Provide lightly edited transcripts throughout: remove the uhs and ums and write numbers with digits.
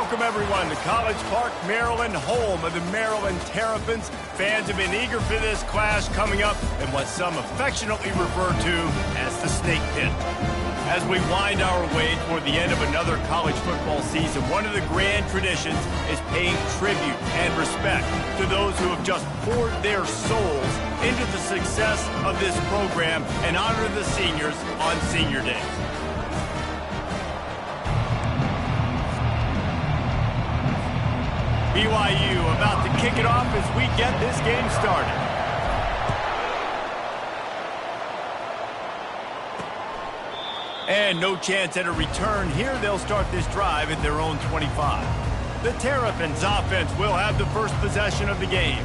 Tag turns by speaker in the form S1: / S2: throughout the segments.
S1: Welcome, everyone, to College Park, Maryland, home of the Maryland Terrapins. Fans have been eager for this clash coming up in what some affectionately refer to as the Snake Pit. As we wind our way toward the end of another college football season, one of the grand traditions is paying tribute and respect to those who have just poured their souls into the success of this program and honor the seniors on Senior Day. BYU about to kick it off as we get this game started. And no chance at a return here. They'll start this drive at their own 25. The Terrapins offense will have the first possession of the game.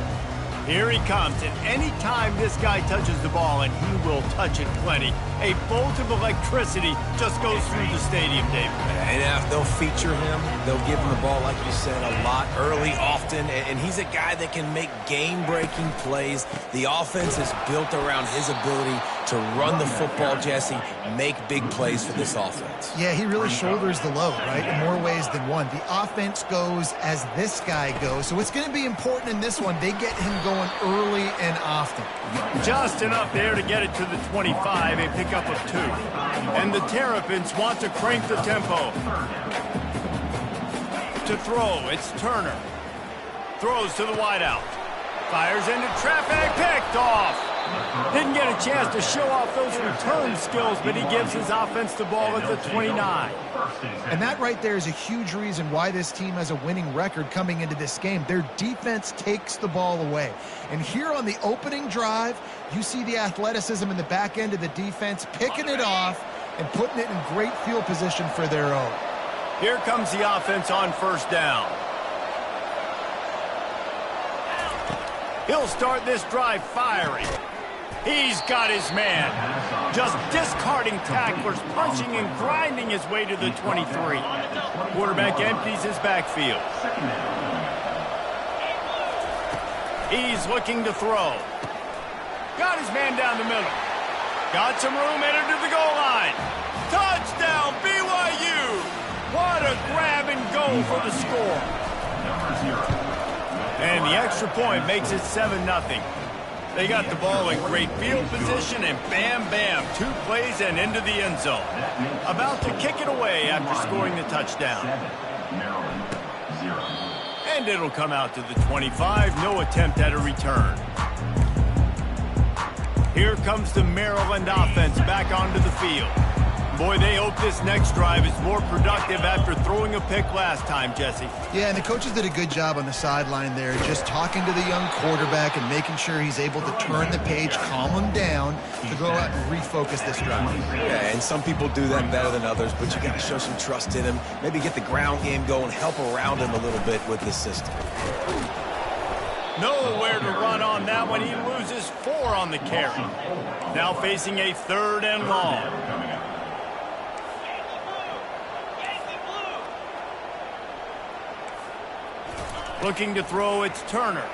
S1: Here he comes, and any time this guy touches the ball, and he will touch it plenty, a bolt of electricity just goes through the stadium, David.
S2: And they'll feature him. They'll give him the ball, like you said, a lot, early, often, and he's a guy that can make game-breaking plays. The offense is built around his ability to run the football, Jesse, make big plays for this offense.
S3: Yeah, he really shoulders the load, right, in more ways than one. The offense goes as this guy goes, so it's going to be important in this one. They get him going early and often.
S1: Just enough there to get it to the 25, a pickup of 2. And the Terrapins want to crank the tempo. To throw, it's Turner. Throws to the wideout. Fires into traffic, picked off. Didn't get a chance to show off those return skills, but he gives his offense the ball at the 29.
S3: And that right there is a huge reason why this team has a winning record coming into this game. Their defense takes the ball away. And here on the opening drive, you see the athleticism in the back end of the defense, picking it off and putting it in great field position for their own.
S1: Here comes the offense on first down. He'll start this drive firing. He's got his man. Just discarding tacklers, punching and grinding his way to the 23. Quarterback empties his backfield. He's looking to throw. Got his man down the middle. Got some room, headed to the goal line. Touchdown, BYU! What a grab and go for the score. And the extra point makes it 7-0. They got the ball in great field position, and bam, bam, 2 plays and into the end zone. About to kick it away after scoring the touchdown. And it'll come out to the 25, no attempt at a return. Here comes the Maryland offense back onto the field. Boy, they hope this next drive is more productive after throwing a pick last time, Jesse.
S3: Yeah, and the coaches did a good job on the sideline there, just talking to the young quarterback and making sure he's able to turn the page, calm him down, to go out and refocus this drive.
S2: Yeah, and some people do that better than others, but you got to show some trust in him, maybe get the ground game going, help around him a little bit with this system.
S1: Nowhere to run on that one. He loses 4 on the carry. Now facing a 3rd and long. Looking to throw, it's Turner.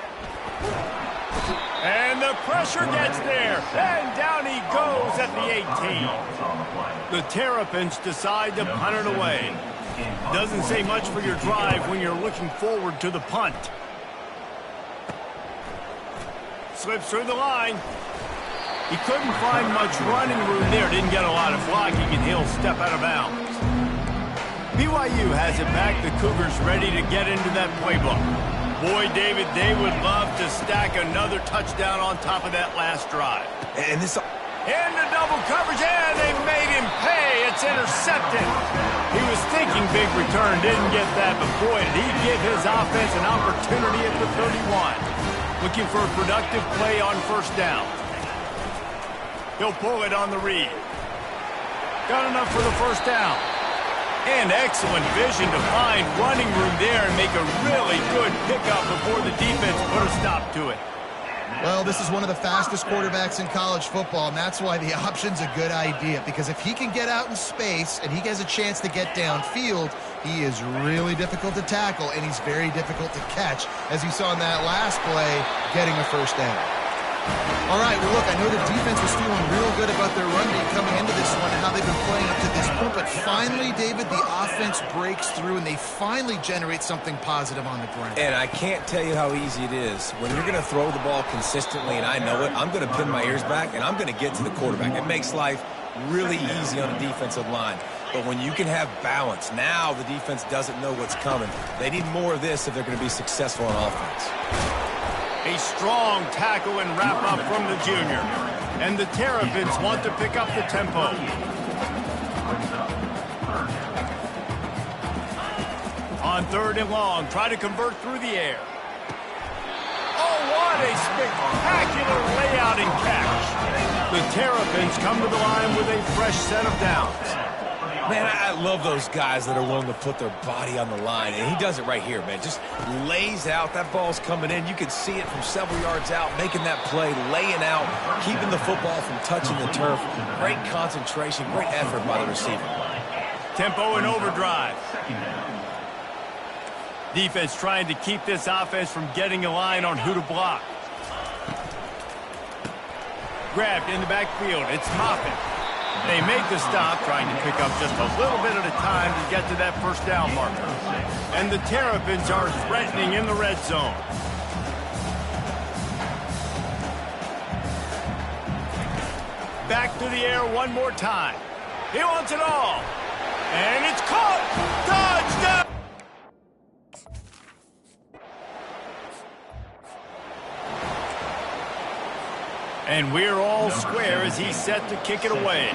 S1: And the pressure gets there. And down he goes at the 18. The Terrapins decide to punt it away. Doesn't say much for your drive when you're looking forward to the punt. Slips through the line. He couldn't find much running room there. Didn't get a lot of blocking, and he'll step out of bounds. BYU has it back. The Cougars ready to get into that playbook. Boy, David, they would love to stack another touchdown on top of that last drive.
S2: And this...
S1: Into double coverage, and they made him pay. It's intercepted. He was thinking big return, didn't get that, but boy, did he give his offense an opportunity at the 31. Looking for a productive play on first down. He'll pull it on the read. Got enough for the first down. And excellent vision to find running room there and make a really good pickup before the defense put a stop to it.
S3: Well, this is one of the fastest quarterbacks in college football, and that's why the option's a good idea, because if he can get out in space and he has a chance to get downfield, he is really difficult to tackle, and he's very difficult to catch, as you saw in that last play, getting a first down. All right, well, look, I know the defense was feeling real good about their run D coming into this one and how they've been playing up to this point, but finally, David, the offense breaks through and they finally generate something positive on the ground.
S2: And I can't tell you how easy it is. When you're going to throw the ball consistently, and I know it, I'm going to pin my ears back, and I'm going to get to the quarterback. It makes life really easy on the defensive line. But when you can have balance, now the defense doesn't know what's coming. They need more of this if they're going to be successful on offense.
S1: A strong tackle and wrap-up from the junior. And the Terrapins want to pick up the tempo. On 3rd and long, try to convert through the air. Oh, what a spectacular layout and catch. The Terrapins come to the line with a fresh set of downs.
S2: Man, I love those guys that are willing to put their body on the line, and he does it right here, man. Just lays out. That ball's coming in. You can see it from several yards out, making that play, laying out, keeping the football from touching the turf. Great concentration, great effort by the receiver.
S1: Tempo and overdrive. Defense trying to keep this offense from getting a line on who to block. Grabbed in the backfield. It's Moffitt. They make the stop, trying to pick up just a little bit at a time to get to that first down marker. And the Terrapins are threatening in the red zone. Back to the air one more time. He wants it all. And it's caught. Touchdown! And we're all square as he's set to kick it away.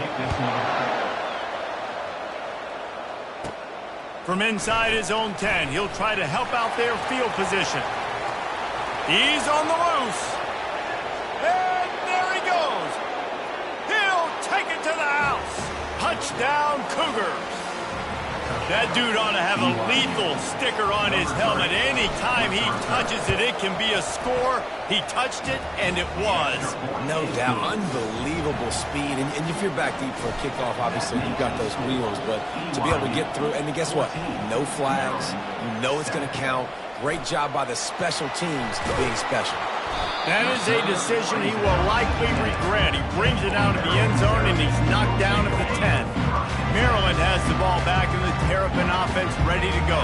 S1: From inside his own 10, he'll try to help out their field position. He's on the loose. And there he goes. He'll take it to the house. Touchdown, Cougars. That dude ought to have a lethal sticker on his helmet. Anytime he touches it, it can be a score. He touched it, and it was.
S2: No doubt. Unbelievable speed. And if you're back deep for a kickoff, obviously you've got those wheels. But to be able to get through, and guess what? No flags. You know it's going to count. Great job by the special teams for being special.
S1: That is a decision he will likely regret. He brings it out of the end zone, and he's knocked down at the 10. Maryland has the ball back, and the Terrapin offense ready to go.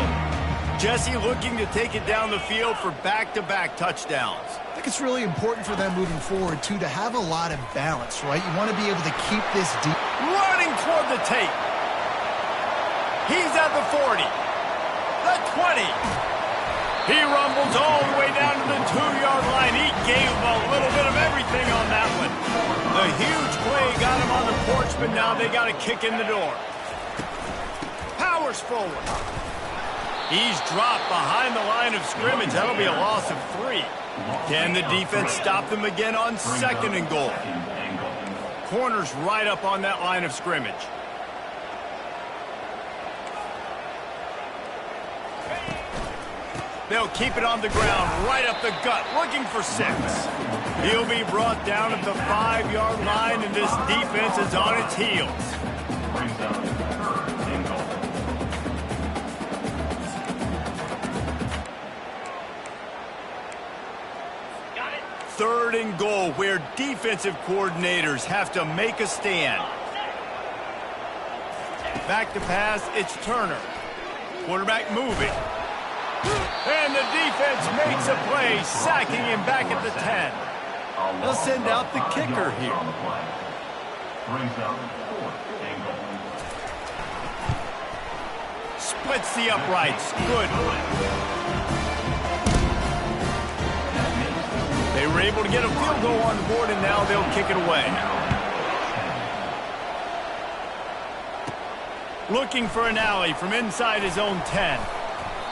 S1: Jesse looking to take it down the field for back-to-back touchdowns.
S3: I think it's really important for them moving forward, too, to have a lot of balance, right? You want to be able to keep this deep.
S1: Running toward the tape. He's at the 40. The 20. He rumbles all the way down to the 2-yard line. He gave him a little bit of everything on that one. The huge play got him on the porch, but now they got a kick in the door. Powers forward. He's dropped behind the line of scrimmage. That'll be a loss of 3. Can the defense stop them again on 2nd and goal? Corners right up on that line of scrimmage. They'll keep it on the ground, right up the gut, looking for 6. He'll be brought down at the 5-yard line, and this defense is on its heels. Third and goal, where defensive coordinators have to make a stand. Back to pass, it's Turner. Quarterback moving. And the defense makes a play, sacking him back at the 10. They'll send out the kicker here. Splits the uprights. Good. They were able to get a field goal on the board, and now they'll kick it away. Looking for an alley from inside his own 10.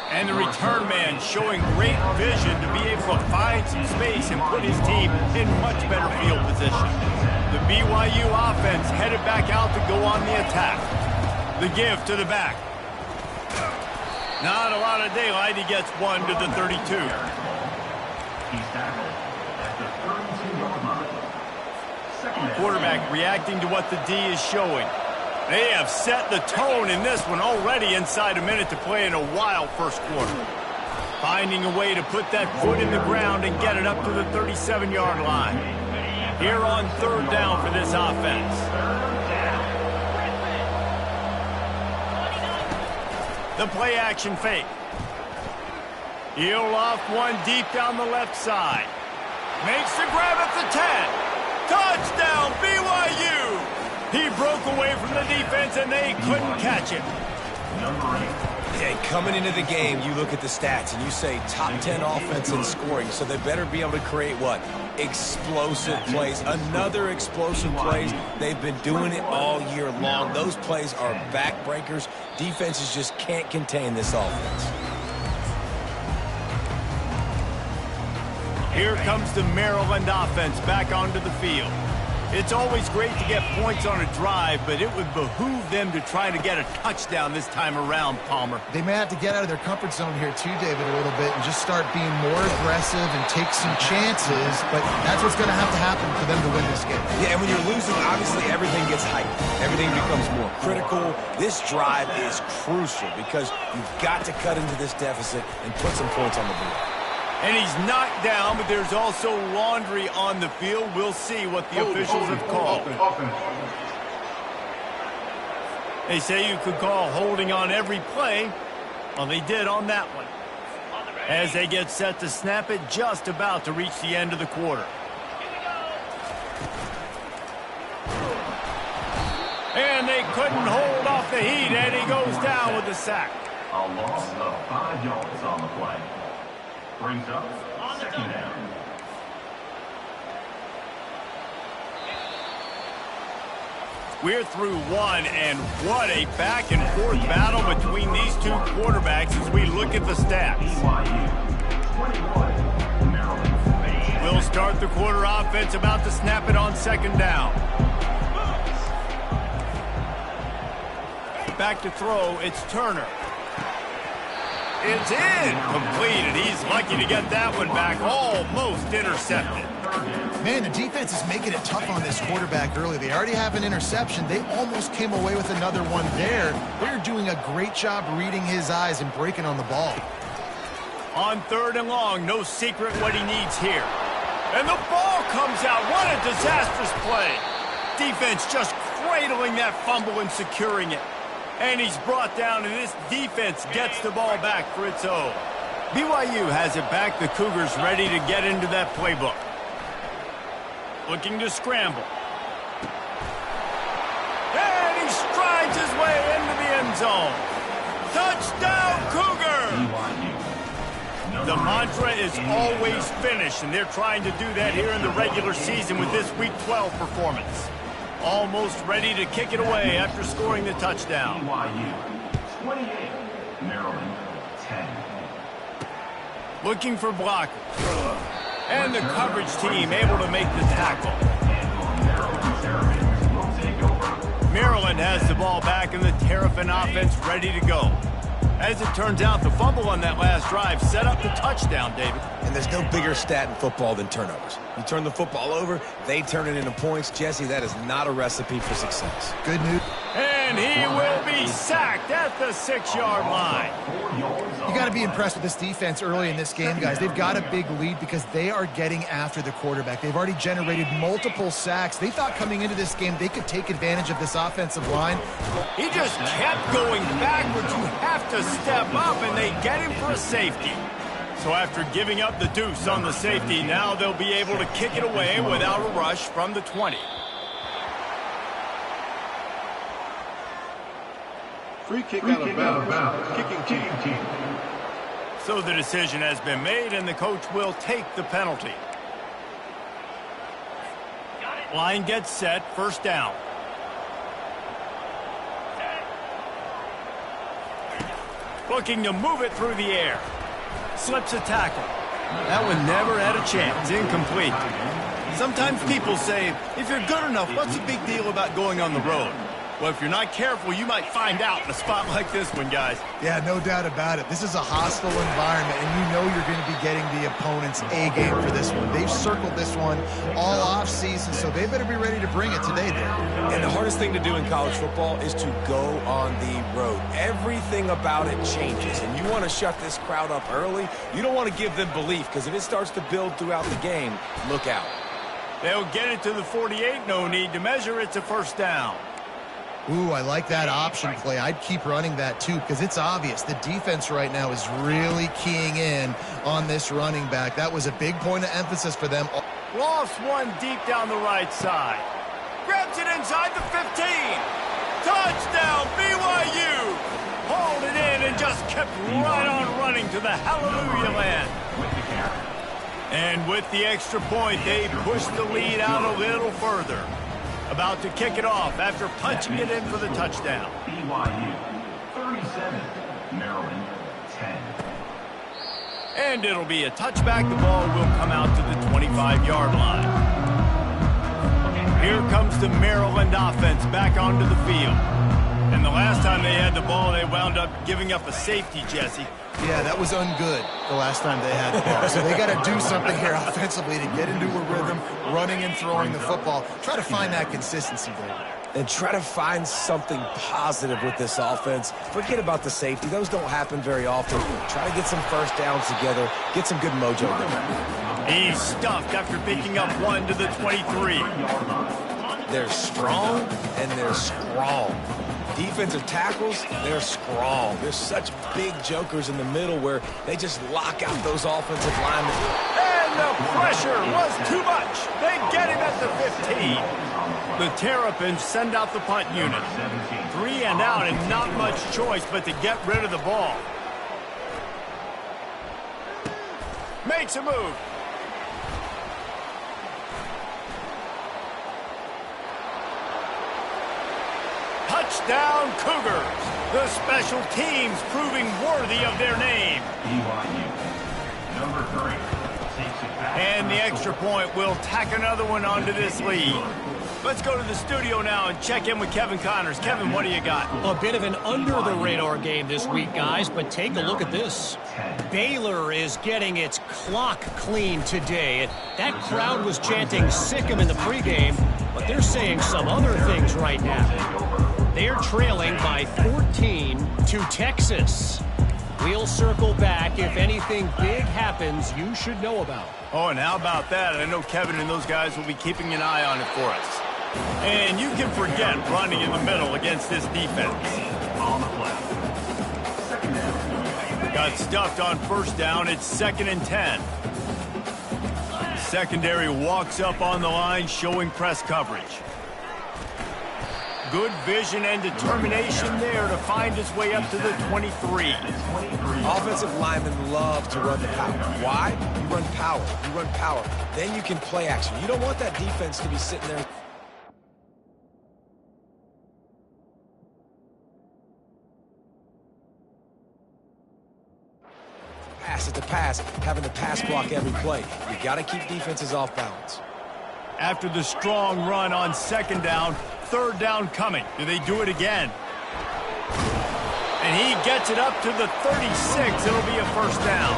S1: And the return man showing great vision to be able to find some space and put his team in much better field position. The BYU offense headed back out to go on the attack. The give to the back. Not a lot of daylight. He gets 1 to the 32. Quarterback reacting to what the D is showing. They have set the tone in this one already inside a minute to play in a wild first quarter. Finding a way to put that foot in the ground and get it up to the 37-yard line. Here on third down for this offense. The play action fake. He'll off one deep down the left side. Makes the grab at the 10. Touchdown, BYU! He broke away from the defense, and they couldn't catch him.
S2: Number 8. Yeah, coming into the game, you look at the stats, and you say top 10 offense in scoring, so they better be able to create what? Explosive plays. Another explosive plays. They've been doing it all year long. Those plays are backbreakers. Defenses just can't contain this offense.
S1: Here comes the Maryland offense back onto the field. It's always great to get points on a drive, but it would behoove them to try to get a touchdown this time around, Palmer.
S3: They may have to get out of their comfort zone here too, David, a little bit and just start being more aggressive and take some chances, but that's what's going to have to happen for them to win this game.
S2: Yeah, and when you're losing, obviously everything gets heightened. Everything becomes more critical. This drive is crucial because you've got to cut into this deficit and put some points on the board.
S1: And he's knocked down, but there's also laundry on the field. We'll see what the officials have called. They say you could call holding on every play. Well, they did on that one. As they get set to snap it, just about to reach the end of the quarter. And they couldn't hold off the heat, and he goes down with the sack.
S4: A loss of 5 yards on the play. Brings up second down.
S1: We're through one, and what a back-and-forth battle between these two quarterbacks as we look at the stats. We'll start the quarter offense, about to snap it on second down. Back to throw, it's Turner. It's completed. He's lucky to get that one back, almost intercepted.
S3: Man, the defense is making it tough on this quarterback early. They already have an interception. They almost came away with another one there. They're doing a great job reading his eyes and breaking on the ball.
S1: On third and long, no secret what he needs here. And the ball comes out. What a disastrous play. Defense just cradling that fumble and securing it. And he's brought down, and this defense gets the ball back for its own. BYU has it back. The Cougars ready to get into that playbook. Looking to scramble. And he strides his way into the end zone. Touchdown, Cougar! The mantra is always finish, and they're trying to do that here in the regular season with this Week 12 performance. Almost ready to kick it away after scoring the touchdown.
S4: BYU 28, Maryland 10.
S1: Looking for blockers. And the coverage team able to make the tackle. Maryland has the ball back, and the Terrapin offense ready to go. As it turns out, the fumble on that last drive set up the touchdown, David.
S2: And there's no bigger stat in football than turnovers. You turn the football over, they turn it into points. Jesse, that is not a recipe for success.
S3: Good news.
S1: And he will be sacked at the 6-yard line.
S3: You got to be impressed with this defense early in this game, guys. They've got a big lead because they are getting after the quarterback. They've already generated multiple sacks. They thought coming into this game they could take advantage of this offensive line.
S1: He just kept going backwards. You have to step up, and they get him for a safety. So after giving up the deuce on the safety, now they'll be able to kick it away without a rush from the 20.
S5: Free kick out of bounds. Kicking team.
S1: So the decision has been made, and the coach will take the penalty. Line gets set, first down. Looking to move it through the air. Slips a tackle. That one never had a chance. Incomplete. Sometimes people say, if you're good enough, what's the big deal about going on the road? Well, if you're not careful, you might find out in a spot like this one, guys.
S3: Yeah, no doubt about it. This is a hostile environment, and you know you're going to be getting the opponent's A game for this one. They've circled this one all off season, so they better be ready to bring it today, then.
S2: And the hardest thing to do in college football is to go on the road. Everything about it changes, and you want to shut this crowd up early. You don't want to give them belief, because if it starts to build throughout the game, look out.
S1: They'll get it to the 48. No need to measure. It's a first down.
S3: Ooh, I like that option play. I'd keep running that too because it's obvious. The defense right now is really keying in on this running back. That was a big point of emphasis for them.
S1: Lost one deep down the right side. Grabs it inside the 15. Touchdown, BYU. Hauled it in and just kept right on running to the hallelujah land. And with the extra point, they pushed the lead out a little further. About to kick it off after punching it in for the touchdown.
S4: BYU 37, Maryland 10.
S1: And it'll be a touchback. The ball will come out to the 25-yard line. Here comes the Maryland offense back onto the field. And the last time they had the ball, they wound up giving up a safety, Jesse.
S3: Yeah, that was ungood the last time they had the ball. So they got to do something here offensively to get into a rhythm, running and throwing the football. Try to find that consistency, David.
S2: And try to find something positive with this offense. Forget about the safety. Those don't happen very often. Try to get some first downs together. Get some good mojo there.
S1: He's stuffed after picking up one to the 23.
S2: They're strong and they're strong. Defensive tackles, they're strong. There's such big jokers in the middle where they just lock out those offensive linemen.
S1: And the pressure was too much. They get him at the 15. The Terrapins send out the punt unit. 3 and out and not much choice but to get rid of the ball. Makes a move. Touchdown Cougars. The special teams proving worthy of their name.
S4: BYU number 3 takes it back.
S1: And the extra point will tack another one onto this lead. Let's go to the studio now and check in with Kevin Connors. Kevin, what do you got?
S6: A bit of an under-the-radar game this week, guys, but take a look at this. Baylor is getting its clock clean today. That crowd was chanting "sick 'em" in the pregame, but they're saying some other things right now. They're trailing by 14 to Texas. We'll circle back if anything big happens you should know about.
S1: Oh, and how about that? I know Kevin and those guys will be keeping an eye on it for us. And you can forget running in the middle against this defense.
S4: On the play. Second down.
S1: Got stuffed on first down. It's 2nd and 10. Secondary walks up on the line, showing press coverage. Good vision and determination there to find his way up to the 23.
S2: Offensive linemen love to run the power. Why? You run power. You run power. Then you can play action. You don't want that defense to be sitting there. Pass at the pass, having to pass block every play. You got to keep defenses off balance.
S1: After the strong run on 2nd down, 3rd down coming. Do they do it again? And he gets it up to the 36. It'll be a first down.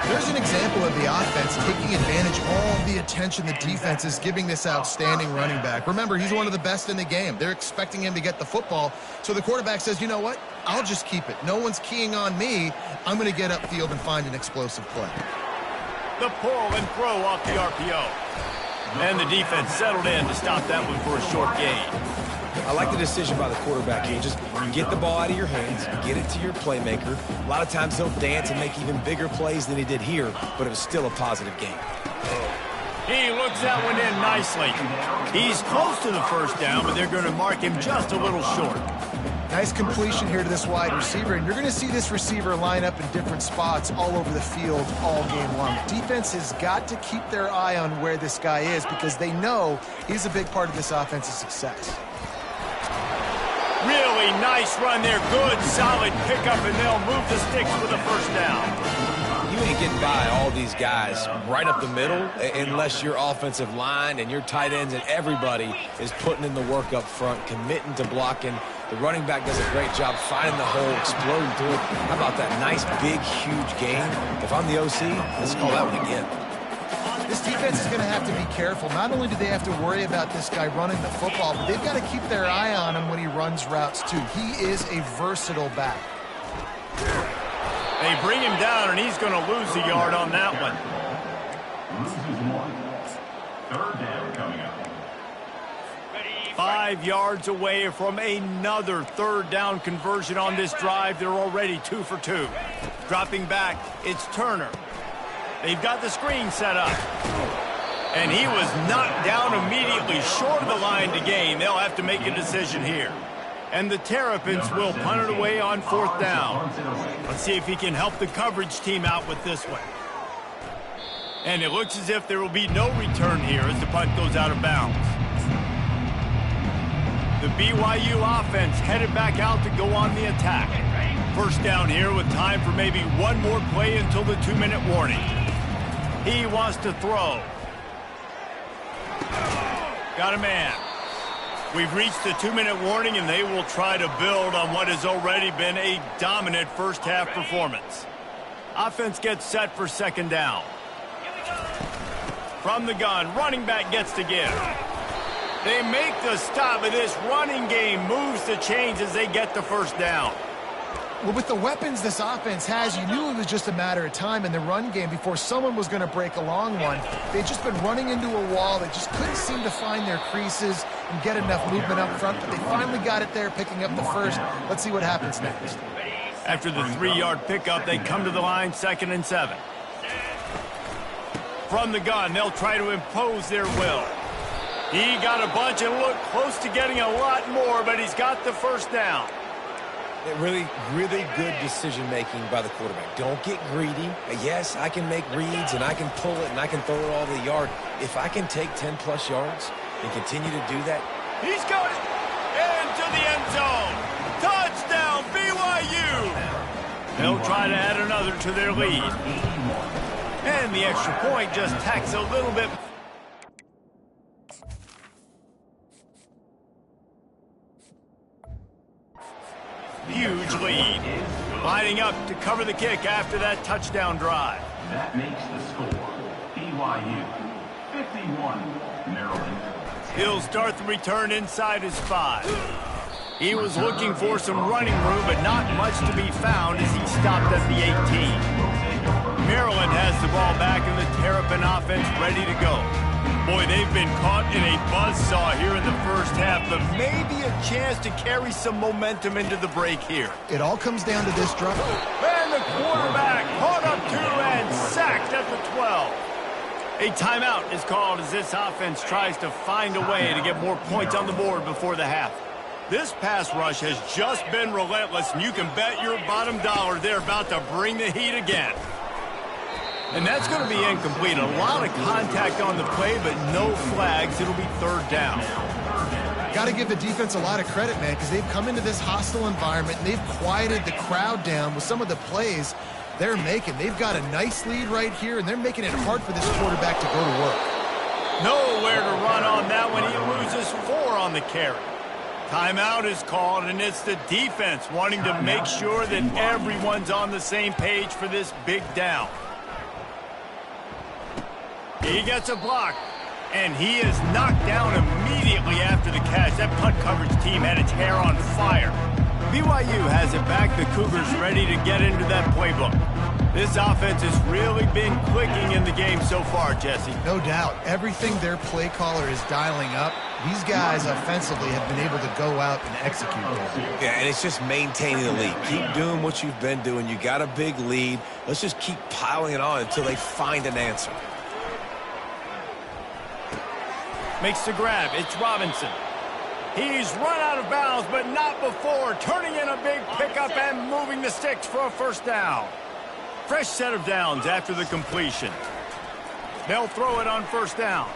S3: There's an example of the offense taking advantage of all the attention the defense is giving this outstanding running back. Remember, he's one of the best in the game. They're expecting him to get the football. So the quarterback says, you know what? I'll just keep it. No one's keying on me. I'm going to get upfield and find an explosive play.
S1: The pull and throw off the RPO. And the defense settled in to stop that one for a short gain.
S2: I like the decision by the quarterback here. Just get the ball out of your hands, get it to your playmaker. A lot of times he'll dance and make even bigger plays than he did here, but it was still a positive game.
S1: He looks that one in nicely. He's close to the first down, but they're going to mark him just a little short.
S3: Nice completion here to this wide receiver, and you're going to see this receiver line up in different spots all over the field all game long. Defense has got to keep their eye on where this guy is because they know he's a big part of this offense's success.
S1: Really nice run there. Good, solid pickup, and they'll move the sticks for the first down.
S2: You ain't getting by all these guys right up the middle unless your offensive line and your tight ends and everybody is putting in the work up front, committing to blocking. The running back does a great job finding the hole, exploding through it. How about that nice, big, huge gain? If I'm the OC, let's call that one again.
S3: This defense is going to have to be careful. Not only do they have to worry about this guy running the football, but they've got to keep their eye on him when he runs routes too. He is a versatile back.
S1: They bring him down, and he's going to lose a yard on that one.
S4: Third down coming up.
S1: 5 yards away from another third down conversion on this drive. They're already 2 for 2. Dropping back, it's Turner. They've got the screen set up. And he was knocked down immediately short of the line to gain. They'll have to make a decision here. And the Terrapins will punt it away on 4th down. Let's see if he can help the coverage team out with this one. And it looks as if there will be no return here as the punt goes out of bounds. The BYU offense headed back out to go on the attack. First down here with time for maybe one more play until the 2-minute warning. He wants to throw. Got a man. We've reached the 2-minute warning, and they will try to build on what has already been a dominant first-half performance. Offense gets set for 2nd down. From the gun, running back gets to give. They make the stop, but this running game moves the chains as they get the first down.
S3: Well, with the weapons this offense has, you knew it was just a matter of time in the run game before someone was going to break a long one. They'd just been running into a wall. They just couldn't seem to find their creases and get enough movement up front, but they finally got it there, picking up the first. Let's see what happens next.
S1: After the 3-yard pickup, they come to the line, 2nd and 7. From the gun, they'll try to impose their will. He got a bunch and looked close to getting a lot more, but he's got the first down.
S2: Really, really good decision-making by the quarterback. Don't get greedy. Yes, I can make reads, and I can pull it, and I can throw it all the yard. If I can take 10-plus yards and continue to do that.
S1: He's got it into the end zone. Touchdown, BYU. They'll try to add another to their lead. And the extra point just tacks a little bit. Huge lead. Lining up to cover the kick after that touchdown drive.
S4: That makes the score. BYU 51, Maryland.
S1: He'll start the return inside his 5. He was looking for some running room, but not much to be found as he stopped at the 18. Maryland has the ball back and the Terrapin offense ready to go. Boy, they've been caught in a buzzsaw here in the first half, but maybe a chance to carry some momentum into the break here.
S3: It all comes down to this drive.
S1: And the quarterback caught up to and sacked at the 12. A timeout is called as this offense tries to find a way to get more points on the board before the half. This pass rush has just been relentless, and you can bet your bottom dollar they're about to bring the heat again. And that's going to be incomplete. A lot of contact on the play, but no flags. It'll be 3rd down.
S3: Got to give the defense a lot of credit, man, because they've come into this hostile environment, and they've quieted the crowd down with some of the plays they're making. They've got a nice lead right here, and they're making it hard for this quarterback to go to work.
S1: Nowhere to run on that one. He loses 4 on the carry. Timeout is called, and it's the defense wanting to make sure that everyone's on the same page for this big down. He gets a block, and he is knocked down immediately after the catch. That punt coverage team had its hair on fire. BYU has it back. The Cougars ready to get into that playbook. This offense has really been clicking in the game so far, Jesse.
S3: No doubt. Everything their play caller is dialing up, these guys offensively have been able to go out and execute there.
S2: Yeah, and it's just maintaining the lead. Keep doing what you've been doing. You got a big lead. Let's just keep piling it on until they find an answer.
S1: Makes the grab. It's Robinson. He's run out of bounds, but not before turning in a big pickup and moving the sticks for a first down. Fresh set of downs after the completion. They'll throw it on 1st down.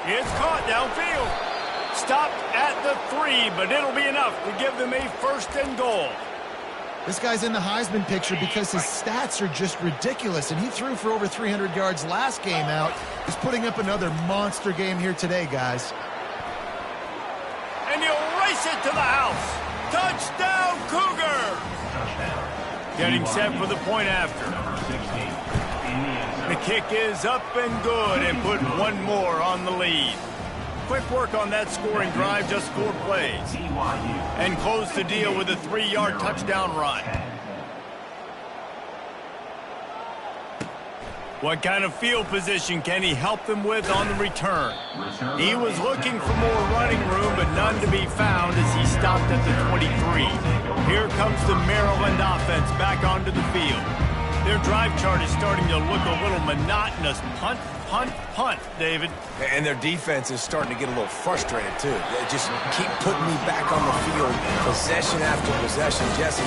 S1: It's caught downfield. Stopped at the 3, but it'll be enough to give them a 1st and goal.
S3: This guy's in the Heisman picture because his stats are just ridiculous, and he threw for over 300 yards last game out. He's putting up another monster game here today, guys.
S1: And he'll race it to the house. Touchdown, Cougar! Getting set for the point after. The kick is up and good, and put one more on the lead. Quick work on that scoring drive, just 4 plays. And close the deal with a 3-yard touchdown run. What kind of field position can he help them with on the return? He was looking for more running room, but none to be found as he stopped at the 23. Here comes the Maryland offense back onto the field. Their drive chart is starting to look a little monotonous. Punt, punt, punt, David.
S2: And their defense is starting to get a little frustrated, too. They just keep putting me back on the field, possession after possession. Jesse,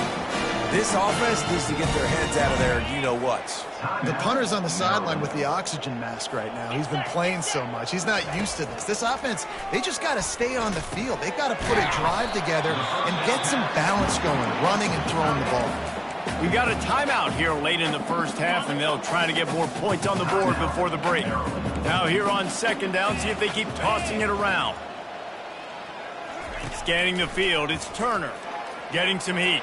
S2: this offense needs to get their heads out of their you-know-whats.
S3: The punter's on the sideline with the oxygen mask right now. He's been playing so much. He's not used to this. This offense, they just got to stay on the field. They've got to put a drive together and get some balance going, running and throwing the ball.
S1: We got a timeout here late in the first half, and they'll try to get more points on the board before the break. Now here on second down, see if they keep tossing it around. Scanning the field, it's Turner getting some heat.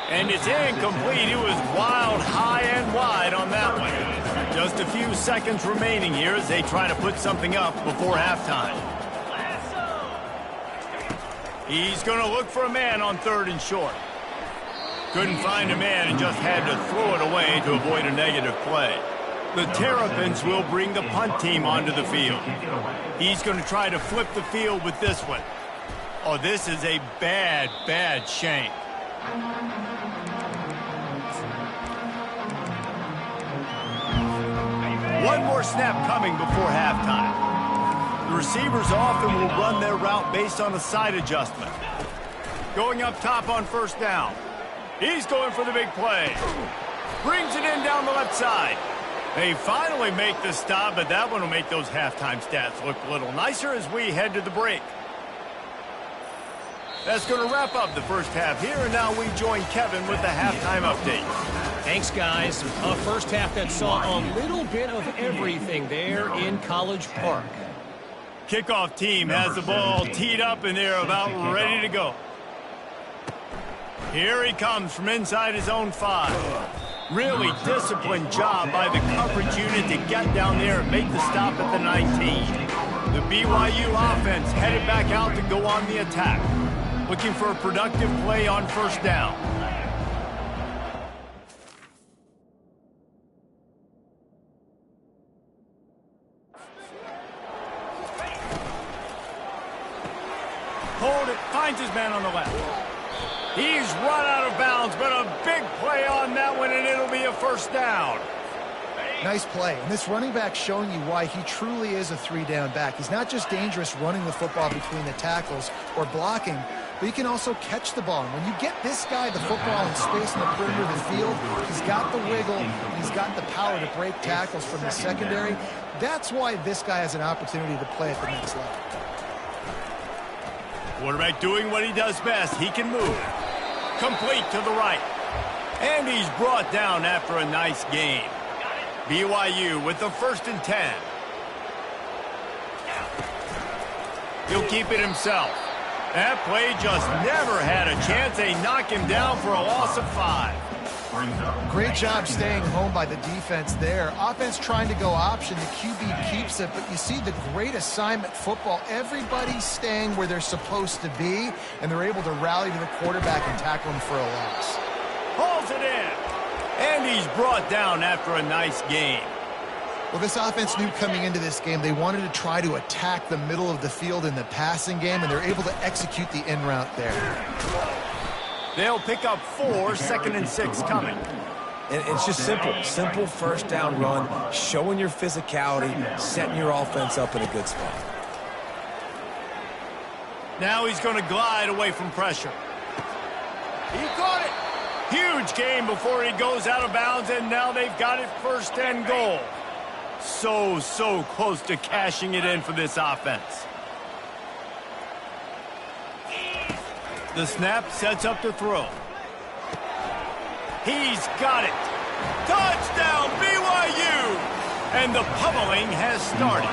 S1: And it's incomplete. It was wild, high and wide on that one. Just a few seconds remaining here as they try to put something up before halftime. He's going to look for a man on 3rd and short. Couldn't find a man and just had to throw it away to avoid a negative play. The Terrapins will bring the punt team onto the field. He's going to try to flip the field with this one. Oh, this is a bad, bad shank. One more snap coming before halftime. The receivers often will run their route based on a side adjustment. Going up top on 1st down. He's going for the big play. Brings it in down the left side. They finally make the stop, but that one will make those halftime stats look a little nicer as we head to the break. That's going to wrap up the first half here, and now we join Kevin with the halftime update.
S6: Thanks, guys. A first half that saw a little bit of everything there in College Park.
S1: Kickoff team has the ball teed up, and they're about ready to go. Here he comes from inside his own 5. Really disciplined job by the coverage unit to get down there and make the stop at the 19. The BYU offense headed back out to go on the attack. Looking for a productive play on 1st down. Hold it, finds his man on the left. He's run out of bounds, but a big play on that one, and it'll be a 1st down.
S3: Nice play. And this running back showing you why he truly is a 3-down back. He's not just dangerous running the football between the tackles or blocking, but he can also catch the ball. And when you get this guy the football in space in the perimeter of the field, he's got the wiggle, and he's got the power to break tackles from the secondary. That's why this guy has an opportunity to play at the next level.
S1: Quarterback doing what he does best. He can move. Complete to the right. And he's brought down after a nice gain. BYU with the 1st and 10. He'll keep it himself. That play just never had a chance. They knock him down for a loss of 5.
S3: Great job staying home by the defense there. Offense trying to go option. The QB keeps it, but you see the great assignment football. Everybody's staying where they're supposed to be, and they're able to rally to the quarterback and tackle him for a loss.
S1: Hauls it in. And he's brought down after a nice gain.
S3: Well, this offense knew coming into this game they wanted to try to attack the middle of the field in the passing game, and they're able to execute the in route there.
S1: They'll pick up 4, 2nd and 6 coming.
S2: And it's just simple 1st down run, showing your physicality, setting your offense up in a good spot.
S1: Now he's going to glide away from pressure. He caught it. Huge gain before he goes out of bounds, and now they've got it 1st and goal. So close to cashing it in for this offense. The snap sets up the throw. He's got it. Touchdown, BYU! And the pummeling has started.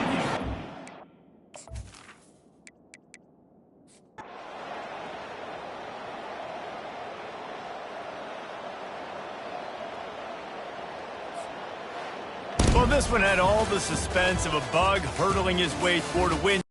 S1: Well, this one had all the suspense of a bug hurtling his way toward a win.